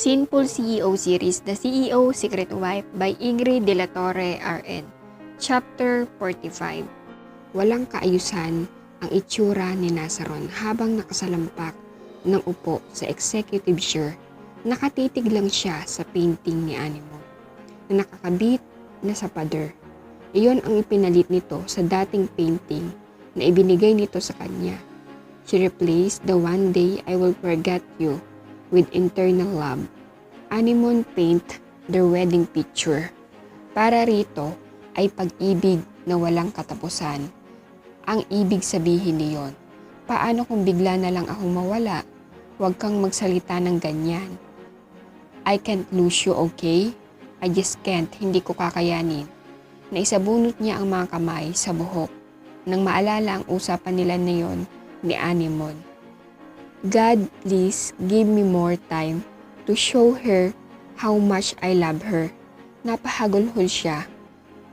Sinful CEO Series, The CEO Secret Wife by Ingrid De La Torre, RN. Chapter 45. Walang kaayusan ang itsura ni Nazaron habang nakasalampak ng upo sa executive chair. Nakatitig lang siya sa painting ni Anemone na nakakabit na sa pader. Iyon ang ipinalit nito sa dating painting na ibinigay nito sa kanya. She replaced the "One Day I Will Forget You" with "Internal Love." Anemone paint their wedding picture. Para rito ay pag-ibig na walang katapusan. Ang ibig sabihin niyon, paano kung bigla na lang akong mawala? Huwag kang magsalita ng ganyan. I can't lose you, okay? I just can't, hindi ko kakayanin. Naisabunot niya ang mga kamay sa buhok nang maalala ang usapan nila niyon ni Anemone. God, please give me more time to show her how much I love her. Napahagulhol siya.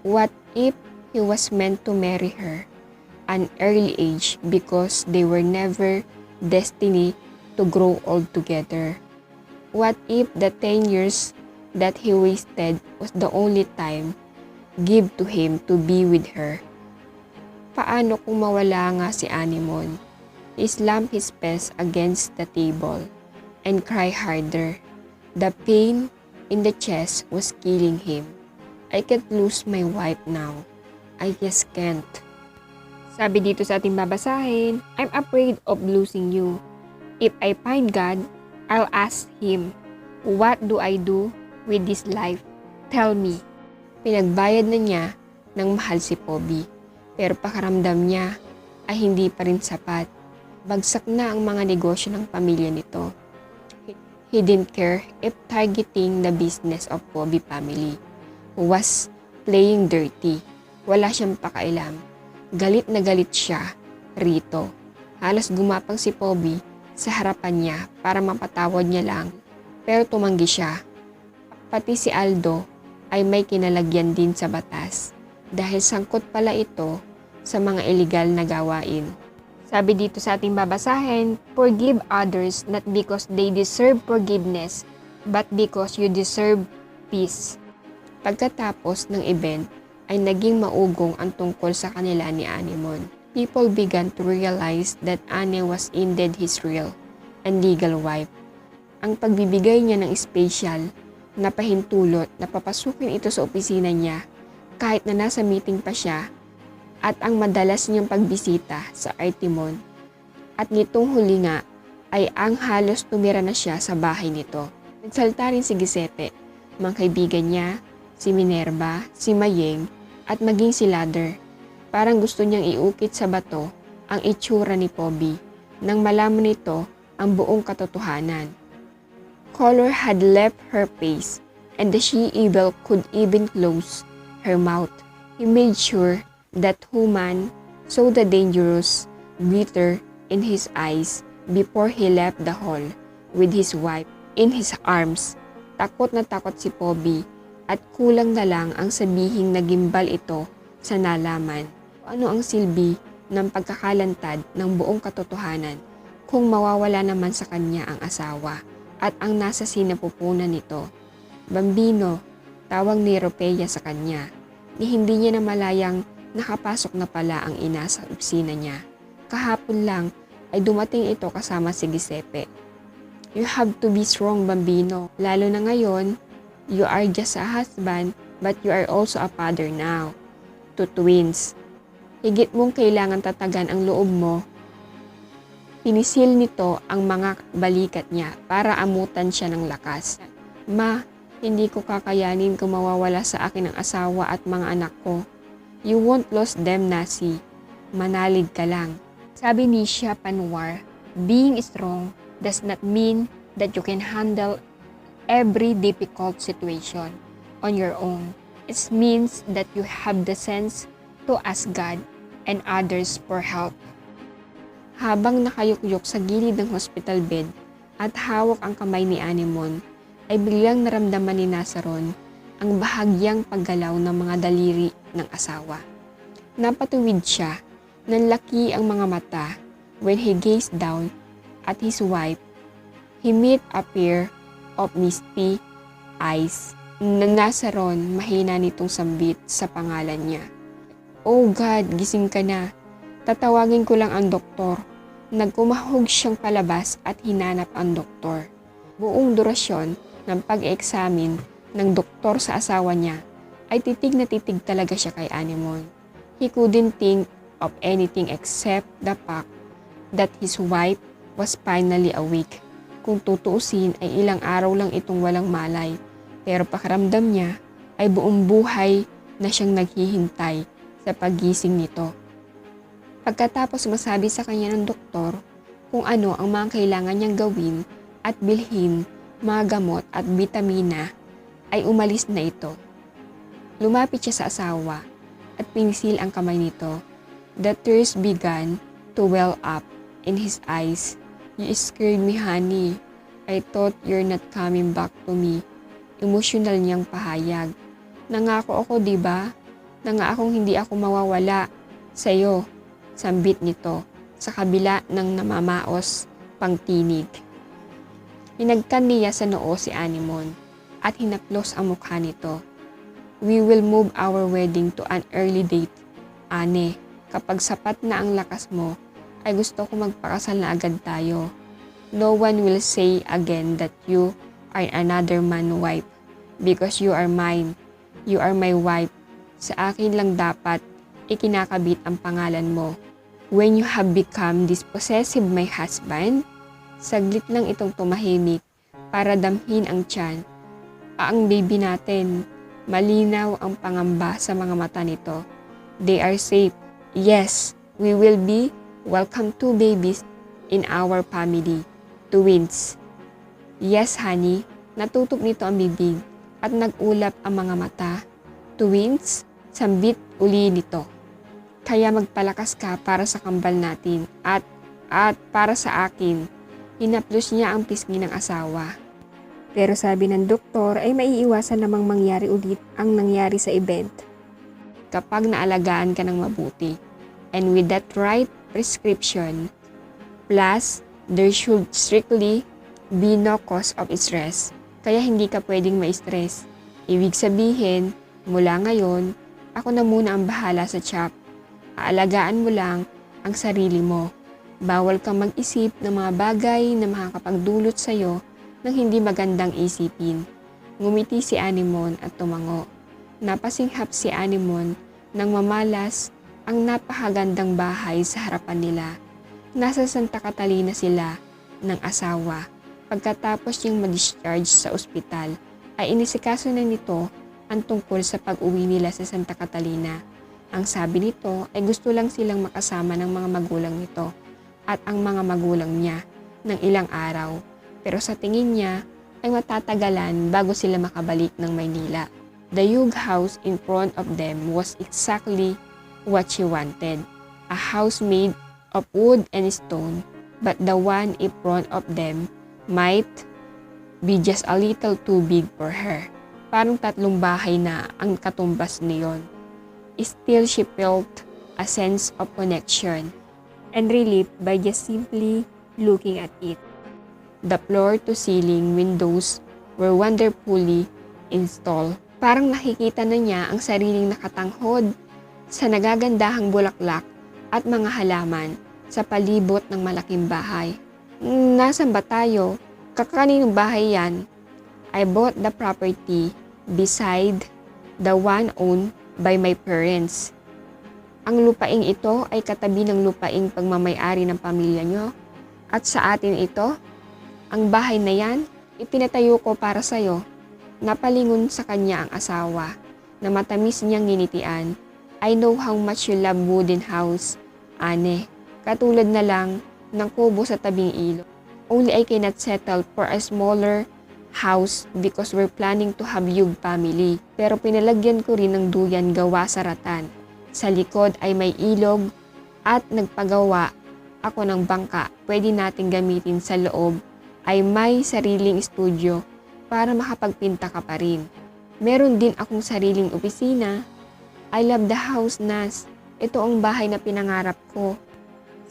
What if he was meant to marry her an early age because they were never destined to grow old together? What if the 10 years that he wasted was the only time give to him to be with her? Paano kung mawala nga si Anemone? He slammed his fist against the table and cried harder. The pain in the chest was killing him. I can't lose my wife now. I just can't. Sabi dito sa ating babasahin, I'm afraid of losing you. If I find God, I'll ask Him, what do I do with this life? Tell me. Pinagbayad na niya ng mahal si Poby, pero pakaramdam niya ay hindi pa rin sapat. Bagsak na ang mga negosyo ng pamilya nito. He didn't care if targeting the business of Poby family was playing dirty. Wala siyang pakailam. Galit na galit siya rito. Halos gumapang si Poby sa harapan niya para mapatawad niya lang, pero tumanggi siya. Pati si Aldo ay may kinalagyan din sa batas dahil sangkot pala ito sa mga illegal na gawain. Sabi dito sa ating babasahin, forgive others not because they deserve forgiveness, but because you deserve peace. Pagkatapos ng event, ay naging maugong ang tungkol sa kanila ni Anemone. People began to realize that Anne was indeed his real and legal wife. Ang pagbibigay niya ng special na pahintulot na papasukin ito sa opisina niya kahit na nasa meeting pa siya, at ang madalas niyang pagbisita sa Artimon. At nitong huli nga ay ang halos tumira na siya sa bahay nito. Nagsalta rin si Giuseppe, mga kaibigan niya, si Minerva, si Mayeng, at maging si Ladder. Parang gusto niyang iukit sa bato ang itsura ni Poby nang malaman nito ang buong katotohanan. Color had left her face and the she-evil could even close her mouth. He made sure that woman saw the dangerous glitter in his eyes before he left the hall with his wife in his arms. Takot na takot si Poby at kulang na lang ang sabihing nagimbal ito sa nalaman. Ano ang silbi ng pagkakalantad ng buong katotohanan kung mawawala naman sa kanya ang asawa at ang nasa sinapupunan nito? Bambino, tawag ni Ropeya sa kanya, ni hindi niya na malayang nakapasok na pala ang ina sa opisina niya. Kahapon lang ay dumating ito kasama si Giuseppe. You have to be strong, Bambino. Lalo na ngayon, you are just a husband but you are also a father now. To twins. Higit mong kailangan tatagan ang loob mo. Pinisil nito ang mga balikat niya para amutan siya ng lakas. Ma, hindi ko kakayanin kung mawawala sa akin ang asawa at mga anak ko. You won't lose them, Nasi. Manalig ka lang. Sabi ni Shia Panwar, being strong does not mean that you can handle every difficult situation on your own. It means that you have the sense to ask God and others for help. Habang nakayukyuk sa gilid ng hospital bed at hawak ang kamay ni Anemone, ay biglang naramdaman ni Nazaron ang bahagyang paggalaw ng mga daliri ng asawa. Napatuwid siya, nanlaki ang mga mata when he gazed down at his wife. He met a pair of misty eyes na nasa ron mahina nitong sambit sa pangalan niya. Oh God, gising ka na. Tatawagin ko lang ang doktor. Nagkumahog siyang palabas at hinanap ang doktor. Buong durasyon ng pag-examine ng doktor sa asawa niya ay titig na titig talaga siya kay Anemone. He couldn't think of anything except the fact that his wife was finally awake. Kung tutuusin ay ilang araw lang itong walang malay, pero pakiramdam niya ay buong buhay na siyang naghihintay sa paggising nito. Pagkatapos masabi sa kanya ng doktor kung ano ang mga kailangan niyang gawin at bilhin, mga gamot at bitamina, ay umalis na ito. Lumapit siya sa asawa at pinisil ang kamay nito. The tears began to well up in his eyes. You scared me, honey. I thought you're not coming back to me. Emosyonal niyang pahayag. Nangako ako, di ba? Nangakong hindi ako mawawala sa'yo. Sambit nito sa kabila ng namamaos pang tinig. Hinagkan niya sa noo si Anemone at hinaplos ang mukha nito. We will move our wedding to an early date. Ane, kapag sapat na ang lakas mo, ay gusto ko magpakasal na agad tayo. No one will say again that you are another man's wife because you are mine. You are my wife. Sa akin lang dapat ikinakabit ang pangalan mo. When you have become this possessive my husband, saglit lang itong tumahimik para damhin ang tiyan. Ang baby natin, malinaw ang pangamba sa mga mata nito. They are safe. Yes, we will be welcome two babies in our family. Twins. Yes, honey. Natutok nito ang bibig at nag-ulap ang mga mata. Twins? Sambit uli nito. Kaya magpalakas ka para sa kambal natin at para sa akin. Hinaplos niya ang pisngi ng asawa. Pero sabi ng doktor ay maiiwasan namang mangyari ulit ang nangyari sa event kapag naalagaan ka ng mabuti. And with that right prescription, plus there should strictly be no cause of stress. Kaya hindi ka pwedeng ma-stress. Ibig sabihin, mula ngayon, ako na muna ang bahala sa CHOP. Aalagaan mo lang ang sarili mo. Bawal kang mag-isip ng mga bagay na makakapagdulot sa'yo ng hindi magandang isipin. Ngumiti si Anemone at tumango. Napasinghap si Anemone nang mamalas ang napakagandang bahay sa harapan nila. Nasa Santa Catalina sila ng asawa. Pagkatapos niyang ma-discharge sa ospital, ay inisikaso na nito ang tungkol sa pag-uwi nila sa Santa Catalina. Ang sabi nito ay gusto lang silang makasama ng mga magulang nito at ang mga magulang niya ng ilang araw. Pero sa tingin niya ay matatagalan bago sila makabalik ng Maynila. The Hugh house in front of them was exactly what she wanted. A house made of wood and stone, but the one in front of them might be just a little too big for her. Parang 3 bahay na ang katumbas niyon. Still, she felt a sense of connection and relief by just simply looking at it. The floor-to-ceiling windows were wonderfully installed. Parang nakikita na niya ang sariling nakatanghod sa nagagandahang bulaklak at mga halaman sa palibot ng malaking bahay. Nasaan ba tayo? Kakaninong bahay yan? I bought the property beside the one owned by my parents. Ang lupaing ito ay katabi ng lupaing pagmamay-ari ng pamilya nyo. At sa atin ito, ang bahay na yan, ipinatayo ko para sa'yo. Napalingon sa kanya ang asawa na matamis niyang nginitian. I know how much you love wooden house, Ane. Katulad na lang ng kubo sa tabing ilog. Only I cannot settle for a smaller house because we're planning to have Hugh family. Pero pinalagyan ko rin ng duyan gawa sa ratan. Sa likod ay may ilog at nagpagawa ako ng bangka. Pwede nating gamitin sa loob ay may sariling studio para makapagpinta ka pa rin. Meron din akong sariling opisina. I love the house, Nas. Ito ang bahay na pinangarap ko.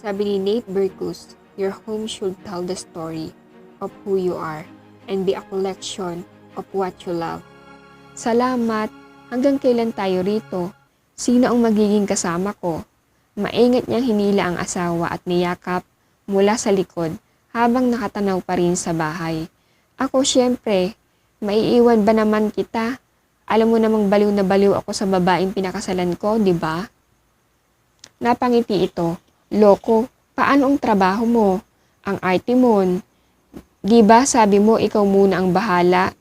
Sabi ni Nate Berkus, your home should tell the story of who you are. and be a collection of what you love. Salamat. Hanggang kailan tayo rito? Sino ang magiging kasama ko? Maingat niyang hinila ang asawa at niyakap mula sa likod habang nakatanaw pa rin sa bahay. Ako siyempre, maiiwan ba naman kita? Alam mo namang baliw na baliw ako sa babaeng pinakasalan ko, di ba? Napangiti ito. Loko, paano ang trabaho mo? Ang arte mo. Di ba sabi mo ikaw muna ang bahala?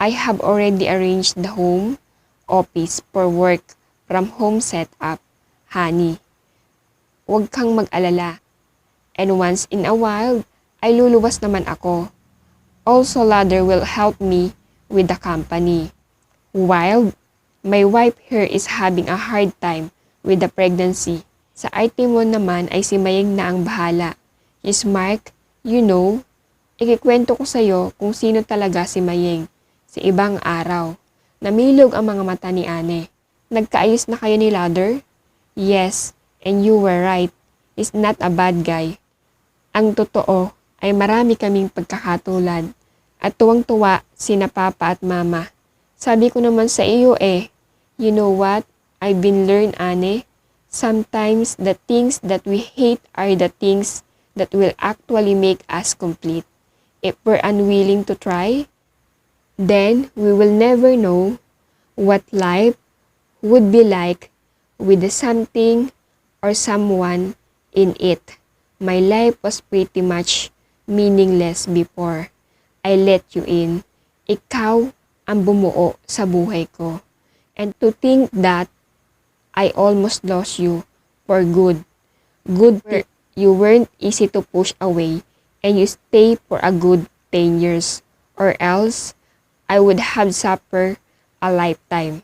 I have already arranged the home office for work from home setup, honey. Huwag kang mag-alala. And once in a while, ay luluwas naman ako. Also, Ladder will help me with the company. While my wife here is having a hard time with the pregnancy. Sa IT mo naman ay si Mayeng na ang bahala. Yes, Mark, you know, ikikwento ko sa'yo kung sino talaga si Mayeng. Sa ibang araw, namilog ang mga mata ni Ane. Nagkaayos na kayo ni Ladder? Yes, and you were right. He's not a bad guy. Ang totoo ay marami kaming pagkakatulad at tuwang-tuwa sina Papa at Mama. Sabi ko naman sa iyo you know what? I've been learned, Ane. Sometimes the things that we hate are the things that will actually make us complete. If we're unwilling to try, then we will never know what life would be like with something or someone in it. My life was pretty much meaningless before I let you in. Ikaw ang bumuo sa buhay ko. And to think that I almost lost you for good. You weren't easy to push away and you stay for a good 10 years. Or else, I would have suffered a lifetime.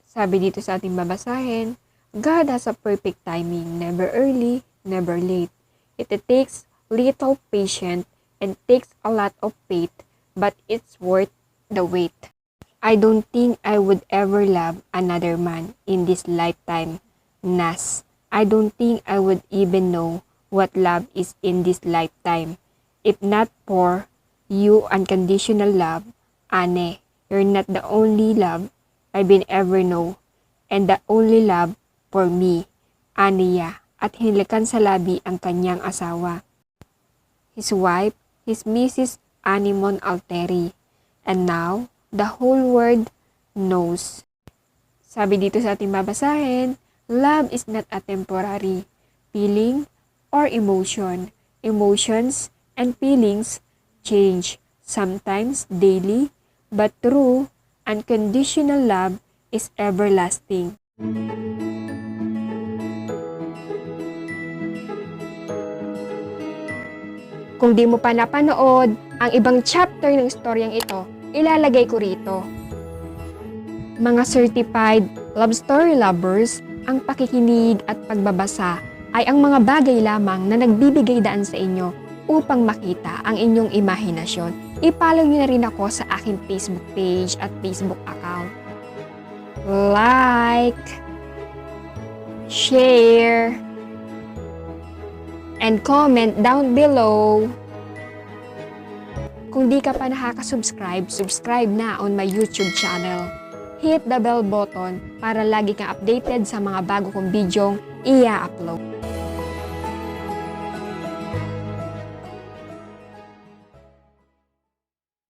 Sabi dito sa ating babasahin, God has a perfect timing, never early, never late. It takes little patience and takes a lot of faith, but it's worth the wait. I don't think I would ever love another man in this lifetime, Nas. I don't think I would even know what love is in this lifetime. If not for you unconditional love, Ane, you're not the only love I've been ever know, and the only love for me, Aniya, at hinilikan sa labi ang kanyang asawa. His wife, his Mrs. Animon Alteri, and now, the whole world knows. Sabi dito sa ating babasahin, love is not a temporary feeling or emotion. Emotions and feelings change, sometimes daily, but true, unconditional love is everlasting. Kung di mo pa napanood ang ibang chapter ng storyang ito, ilalagay ko rito. Mga certified love story lovers, ang pakikinig at pagbabasa ay ang mga bagay lamang na nagbibigay daan sa inyo upang makita ang inyong imahinasyon. I-follow nyo na rin ako sa aking Facebook page at Facebook account. Like, share, and comment down below. Kung di ka pa nakaka-subscribe, subscribe na on my YouTube channel. Hit the bell button para lagi kang updated sa mga bago kong bidyong i-upload.